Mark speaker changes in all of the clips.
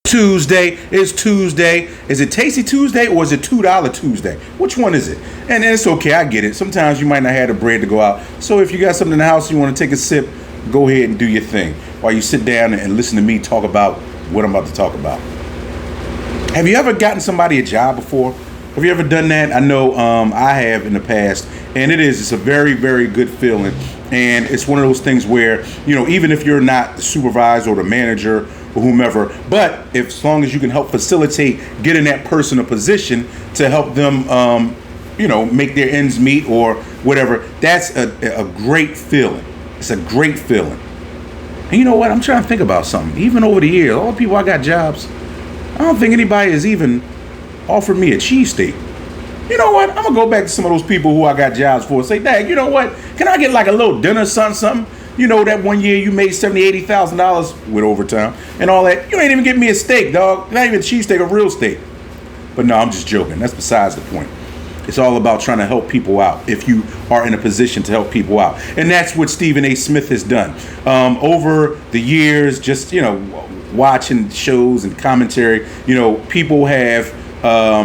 Speaker 1: Tuesday is Tuesday. Is it Tasty Tuesday or is it $2 Tuesday? Which one is it? And it's okay, I get it. Sometimes you might not have the bread to go out. So if you got something in the house, you want to take a sip, go ahead and do your thing while you sit down and listen to me talk about what I'm about to talk about. Have you ever gotten somebody a job before? Have you ever done that? I know I have in the past, and it's a very, very good feeling. And it's one of those things where, even if you're not the supervisor or the manager or whomever, but as long as you can help facilitate getting that person a position to help them, make their ends meet or whatever, that's a great feeling. It's a great feeling. And you know what? I'm trying to think about something. Even over the years, all the people I got jobs, I don't think anybody has even offered me a cheesesteak. You know what? I'm going to go back to some of those people who I got jobs for and say, dang, you know what? Can I get like a little dinner, something? You know, that one year you made $70,000, $80,000 with overtime and all that. You ain't even getting me a steak, dog. Not even a cheesesteak, a real steak. But no, I'm just joking. That's besides the point. It's all about trying to help people out if you are in a position to help people out. And that's what Stephen A. Smith has done. Over the years, just, watching shows and commentary, people have,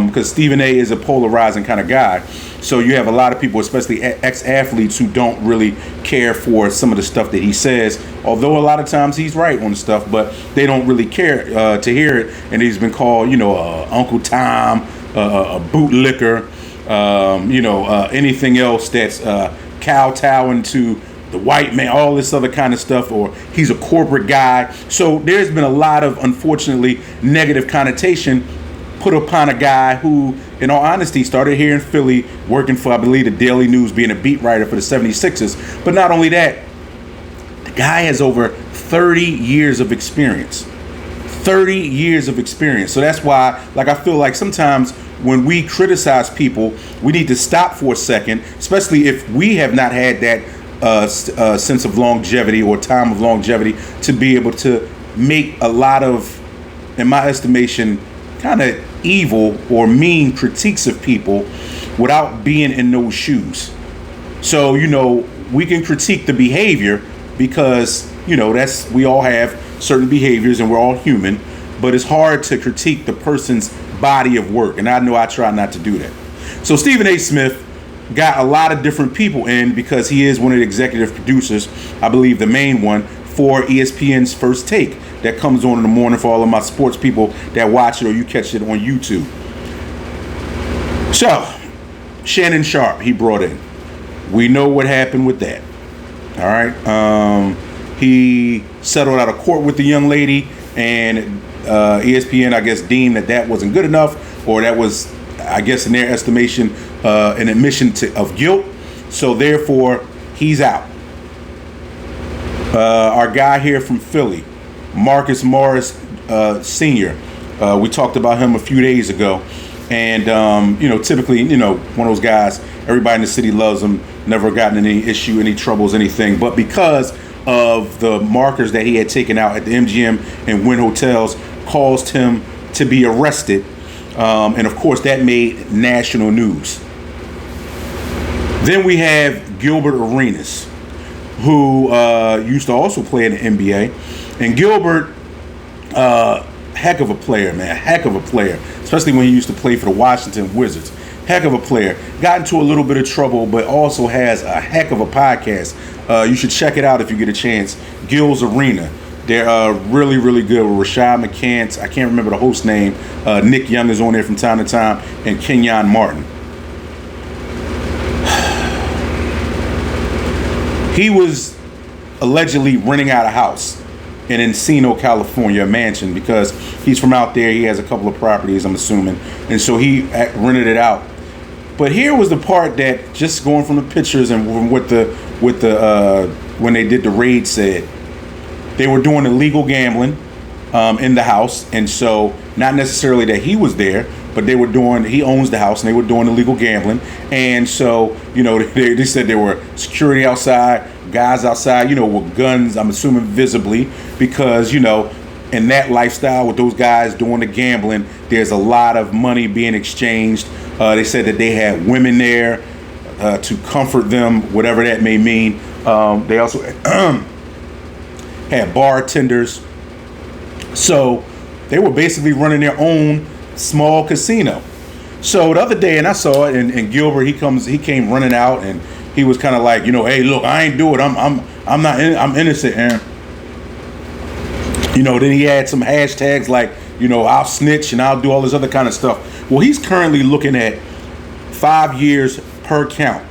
Speaker 1: because Stephen A. is a polarizing kind of guy. So you have a lot of people, especially ex-athletes, who don't really care for some of the stuff that he says. Although a lot of times he's right on stuff, but they don't really care to hear it. And he's been called, Uncle Tom, a bootlicker, anything else that's kowtowing to the white man, all this other kind of stuff, or he's a corporate guy. So there's been a lot of, unfortunately, negative connotation put upon a guy who, in all honesty, started here in Philly working for, I believe, the Daily News, being a beat writer for the 76ers. But not only that, the guy has over 30 years of experience. 30 years of experience. So that's why, I feel like sometimes when we criticize people, we need to stop for a second, especially if we have not had that sense of longevity or time of longevity to be able to make a lot of, in my estimation, kind of evil or mean critiques of people without being in those shoes. So, we can critique the behavior because, we all have certain behaviors and we're all human, but it's hard to critique the person's body of work. And I know I try not to do that. So Stephen A. Smith got a lot of different people in because he is one of the executive producers, I believe the main one, for ESPN's First Take that comes on in the morning for all of my sports people that watch it or you catch it on YouTube. So, Shannon Sharp, he brought in. We know what happened with that. All right. He settled out of court with the young lady, and ESPN, I guess, deemed that wasn't good enough, or that was, I guess, in their estimation, an admission of guilt. So therefore, he's out. Our guy here from Philly, Marcus Morris Sr., we talked about him a few days ago. And, typically, one of those guys, everybody in the city loves him, never gotten any issue, any troubles, anything. But because of the markers that he had taken out at the MGM and Wynn hotels caused him to be arrested. And, of course, that made national news. Then we have Gilbert Arenas, who used to also play in the NBA. And Gilbert, heck of a player, man. Heck of a player. Especially when he used to play for the Washington Wizards. Heck of a player. Got into a little bit of trouble, but also has a heck of a podcast. You should check it out if you get a chance. Gil's Arena. They're really, really good with Rashad McCants. I can't remember the host name. Nick Young is on there from time to time. And Kenyon Martin. He was allegedly renting out a house in Encino, California, a mansion, because he's from out there. He has a couple of properties, I'm assuming. And so he rented it out. But here was the part that, just going from the pictures and from what when they did the raid said, they were doing illegal gambling in the house. And so not necessarily that he was there, but he owns the house, and they were doing illegal gambling. And so, they said there were security outside, guys outside, with guns, I'm assuming visibly, because, in that lifestyle with those guys doing the gambling, there's a lot of money being exchanged. They said that they had women there to comfort them, whatever that may mean. They also had bartenders. So They were basically running their own small casino. So the other day, and I saw it, and Gilbert, he came running out, and he was kind of like, hey, look, I ain't do it. I'm not, I'm innocent, Aaron. Then he had some hashtags like, I'll snitch and I'll do all this other kind of stuff. Well, he's currently looking at 5 years per count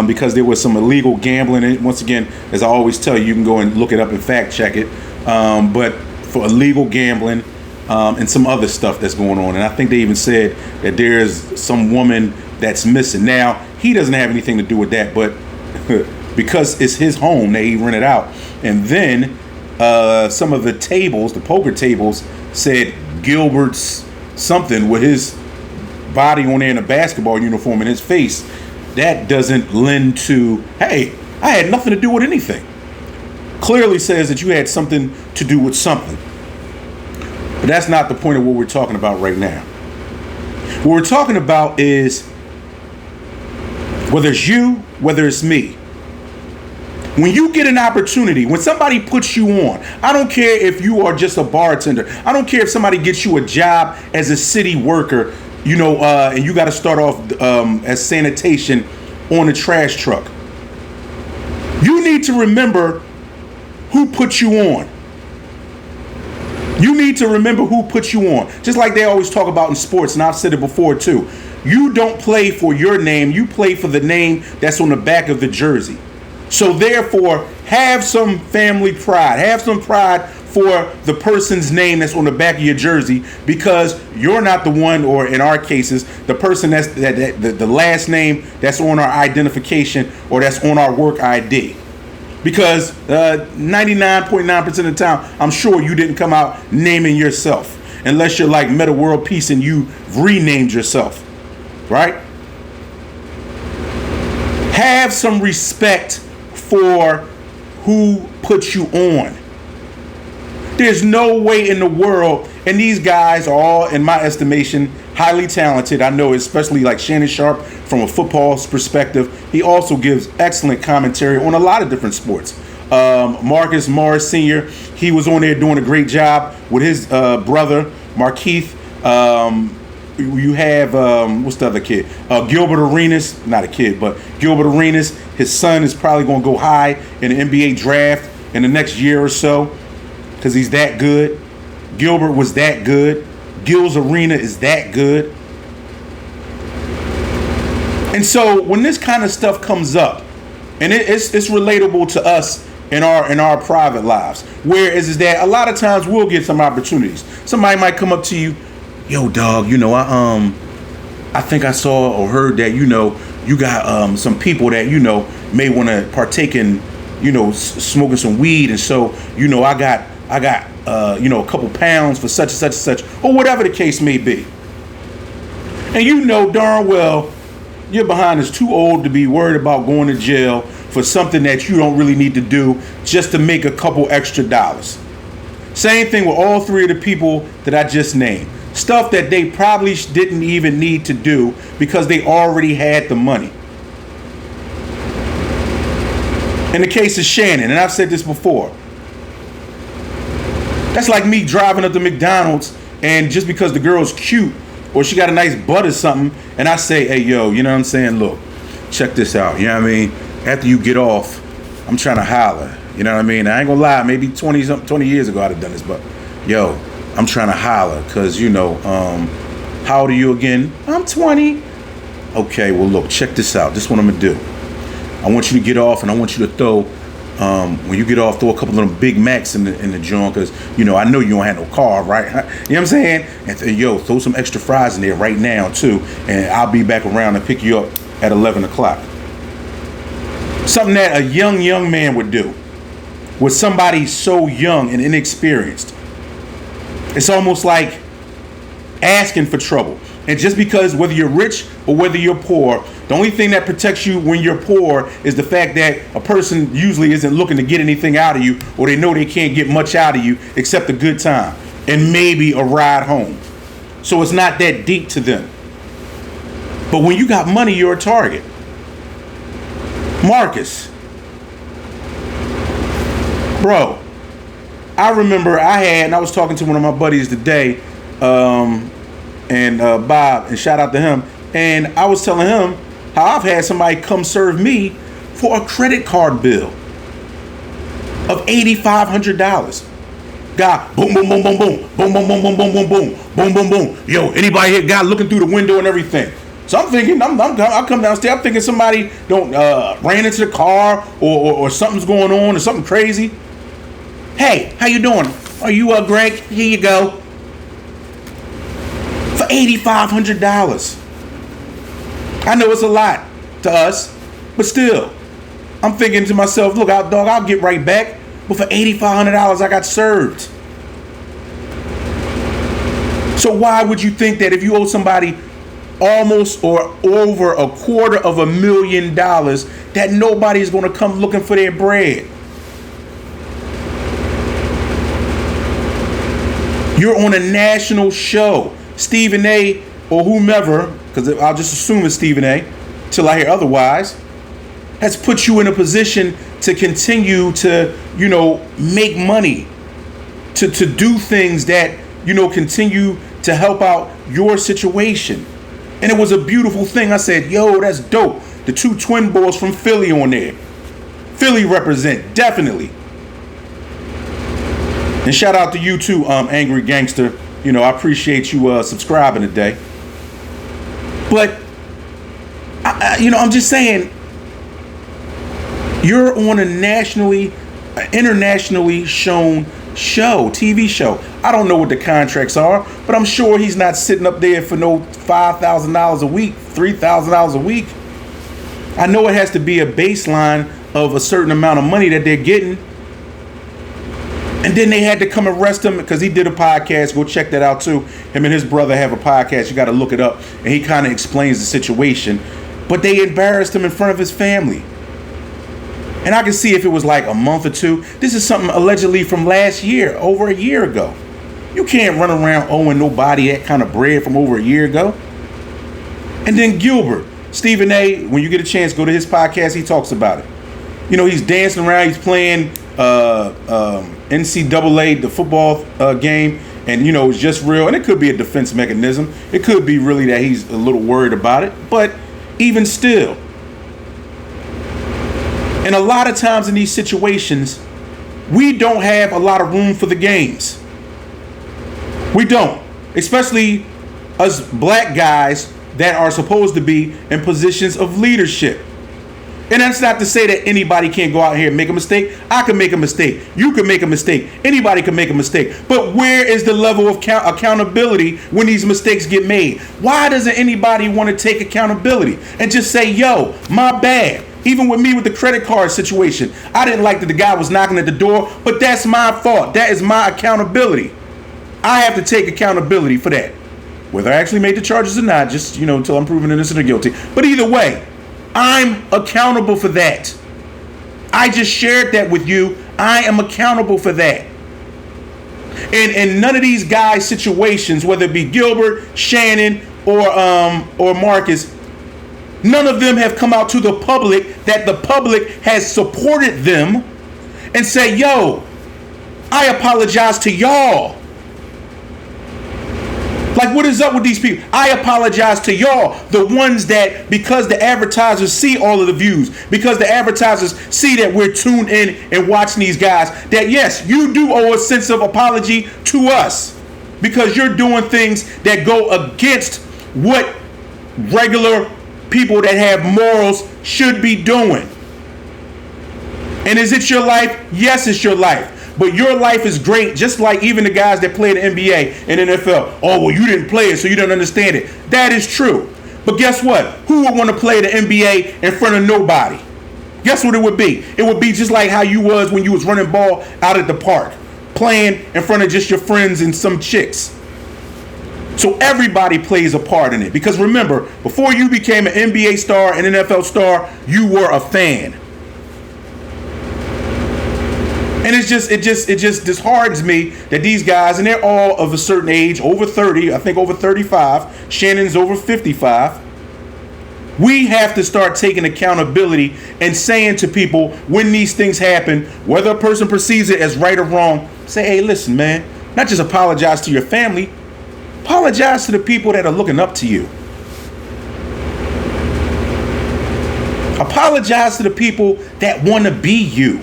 Speaker 1: because there was some illegal gambling. And once again, as I always tell you, you can go and look it up and fact check it. But for illegal gambling, and some other stuff that's going on. And I think they even said that there's some woman that's missing. Now, he doesn't have anything to do with that, but because it's his home that he rented out. And then some of the tables, the poker tables, said Gilbert's something with his body on there in a basketball uniform and his face. That doesn't lend to, hey, I had nothing to do with anything. Clearly says that you had something to do with something. But that's not the point of what we're talking about right now. What we're talking about is whether it's you, whether it's me. When you get an opportunity, when somebody puts you on, I don't care if you are just a bartender. I don't care if somebody gets you a job as a city worker, and you got to start off as sanitation on a trash truck. You need to remember who put you on. You need to remember who put you on. Just like they always talk about in sports, and I've said it before too. You don't play for your name. You play for the name that's on the back of the jersey. So therefore, have some family pride. Have some pride for the person's name that's on the back of your jersey, because you're not the one, or in our cases, the person that's the last name that's on our identification or that's on our work ID. Because 99.9% of the time, I'm sure you didn't come out naming yourself, unless you're like Meta World Peace and you renamed yourself, right? Have some respect for who put you on. There's no way in the world, and these guys are all, in my estimation, highly talented. I know, especially like Shannon Sharp, from a football perspective. He also gives excellent commentary on a lot of different sports. Marcus Morris Sr., he was on there doing a great job with his brother, Markeith. You have, what's the other kid? Gilbert Arenas, not a kid, but Gilbert Arenas. His son is probably going to go high in the NBA draft in the next year or so, because he's that good. Gilbert was that good. Gil's Arena is that good. And so when this kind of stuff comes up, and it's relatable to us in our private lives, whereas that a lot of times we'll get some opportunities. Somebody might come up to you, yo, dog, I think I saw or heard that, you got some people that, may want to partake in, smoking some weed. And so, I got a couple pounds for such and such and such, or whatever the case may be. And darn well, your behind is too old to be worried about going to jail for something that you don't really need to do just to make a couple extra dollars. Same thing with all three of the people that I just named. Stuff that they probably didn't even need to do because they already had the money. In the case of Shannon, and I've said this before, that's like me driving up to McDonald's, and just because the girl's cute or she got a nice butt or something, and I say, hey, yo, you know what I'm saying? Look, check this out. You know what I mean? After you get off, I'm trying to holler. You know what I mean? I ain't gonna lie, maybe 20 years ago I'd have done this, but yo, I'm trying to holler because, how old are you again? I'm 20. Okay, well, look, check this out. This is what I'm gonna do. I want you to get off, and I want you to throw, when you get off, throw a couple of them Big Macs in the joint, because, I know you don't have no car, right? You know what I'm saying? And yo, throw some extra fries in there right now, too, and I'll be back around and pick you up at 11 o'clock. Something that a young man would do with somebody so young and inexperienced. It's almost like asking for trouble. And just because whether you're rich or whether you're poor, the only thing that protects you when you're poor is the fact that a person usually isn't looking to get anything out of you, or they know they can't get much out of you except a good time and maybe a ride home. So it's not that deep to them. But when you got money, you're a target. Marcus, bro, I remember and I was talking to one of my buddies today, and Bob, and shout out to him. And I was telling him how I've had somebody come serve me for a credit card bill of $8,500. Guy, boom, boom, boom, boom, boom, boom, boom, boom, boom, boom, boom, boom, boom, boom, boom. Yo, anybody here? Guy looking through the window and everything. So I'm thinking, I come downstairs. I'm thinking somebody ran into the car or something's going on or something crazy. Hey, how you doing? Are you Greg? Here you go. For $8,500. I know it's a lot to us, but still, I'm thinking to myself, look out, dog, I'll get right back. But for $8,500, I got served. So why would you think that if you owe somebody almost or over $250,000 that nobody's going to come looking for their bread? You're on a national show. Stephen A. or whomever, because I'll just assume it's Stephen A. till I hear otherwise, has put you in a position to continue to, make money, to do things that, continue to help out your situation. And it was a beautiful thing. I said, yo, that's dope. The two twin boys from Philly on there. Philly represent, definitely. And shout out to you too, Angry Gangster. I appreciate you subscribing today. But, I'm just saying, you're on a internationally shown show, TV show. I don't know what the contracts are, but I'm sure he's not sitting up there for no $5,000 a week, $3,000 a week. I know it has to be a baseline of a certain amount of money that they're getting. And then they had to come arrest him because he did a podcast. Go check that out too. Him and his brother have a podcast. You got to look it up. And he kind of explains the situation. But they embarrassed him in front of his family. And I can see if it was like a month or two. This is something allegedly from last year, over a year ago. You can't run around owing nobody that kind of bread from over a year ago. And then Gilbert, Stephen A., when you get a chance, go to his podcast. He talks about it. He's dancing around. He's playing NCAA, the football game. And, it's just real. And it could be a defense mechanism. It could be really that he's a little worried about it. But even still. And a lot of times in these situations, we don't have a lot of room for the games. We don't. Especially us black guys that are supposed to be in positions of leadership. And that's not to say that anybody can't go out here and make a mistake. I can make a mistake. You can make a mistake. Anybody can make a mistake. But where is the level of accountability when these mistakes get made? Why doesn't anybody want to take accountability and just say, yo, my bad? Even with me with the credit card situation, I didn't like that the guy was knocking at the door, but that's my fault. That is my accountability. I have to take accountability for that. Whether I actually made the charges or not, just, until I'm proven innocent or guilty. But either way, I'm accountable for that. I just shared that with you. I am accountable for that. And none of these guys' situations, whether it be Gilbert, Shannon, or Marcus, none of them have come out to the public that the public has supported them and say, yo, I apologize to y'all. Like, what is up with these people? I apologize to y'all, the ones that, because the advertisers see all of the views, because the advertisers see that we're tuned in and watching these guys, that yes, you do owe a sense of apology to us because you're doing things that go against what regular people that have morals should be doing. And is it your life? Yes, it's your life. But your life is great, just like even the guys that play in the NBA and NFL. Oh, well, you didn't play it, so you don't understand it. That is true. But guess what? Who would want to play the NBA in front of nobody? Guess what it would be? It would be just like how you was when you was running ball out at the park, playing in front of just your friends and some chicks. So everybody plays a part in it. Because remember, before you became an NBA star and NFL star, you were a fan. And it just disheartens me that these guys, and they're all of a certain age, over 30, I think over 35, Shannon's over 55. We have to start taking accountability and saying to people when these things happen, whether a person perceives it as right or wrong, Say, hey, listen, man, not just apologize to your family, apologize to the people that are looking up to you. Apologize to the people that want to be you.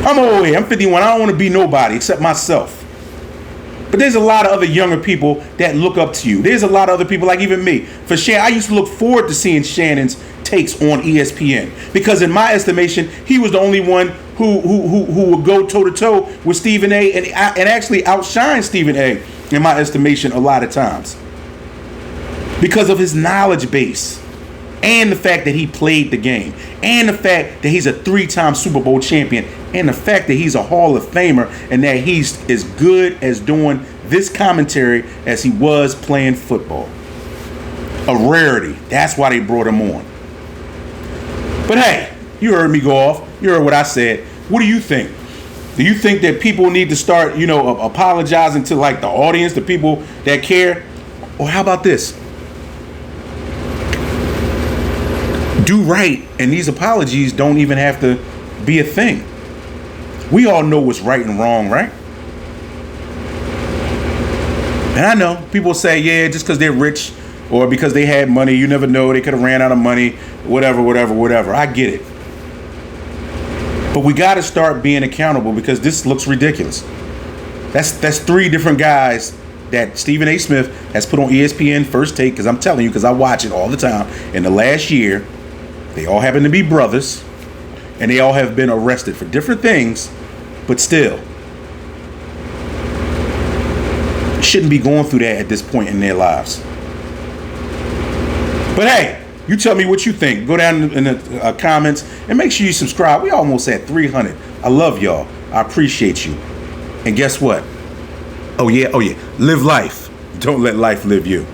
Speaker 1: I'm old here. I'm 51. I don't want to be nobody except myself. But there's a lot of other younger people that look up to you. There's a lot of other people like even me. For Shannon, I used to look forward to seeing Shannon's takes on ESPN because in my estimation, he was the only one who would go toe to toe with Stephen A. and actually outshine Stephen A. in my estimation a lot of times because of his knowledge base. And the fact that he played the game. And the fact that he's a 3-time Super Bowl champion. And the fact that he's a Hall of Famer. And that he's as good as doing this commentary as he was playing football. A rarity. That's why they brought him on. But hey, you heard me go off. You heard what I said. What do you think? Do you think that people need to start, apologizing to like the audience, the people that care? Or how about this? Do right, and these apologies don't even have to be a thing. We all know what's right and wrong, right? And I know people say, yeah, just because they're rich or because they had money, you never know, they could have ran out of money, whatever. I get it. But we got to start being accountable because this looks ridiculous. That's 3 different guys that Stephen A. Smith has put on ESPN First Take, because I'm telling you, because I watch it all the time. In the last year, they all happen to be brothers, and they all have been arrested for different things, but still shouldn't be going through that at this point in their lives. But hey, you tell me what you think. Go down in the comments and make sure you subscribe. We almost at 300. I love y'all. I appreciate you. And guess what? Oh yeah. Live life. Don't let life live you.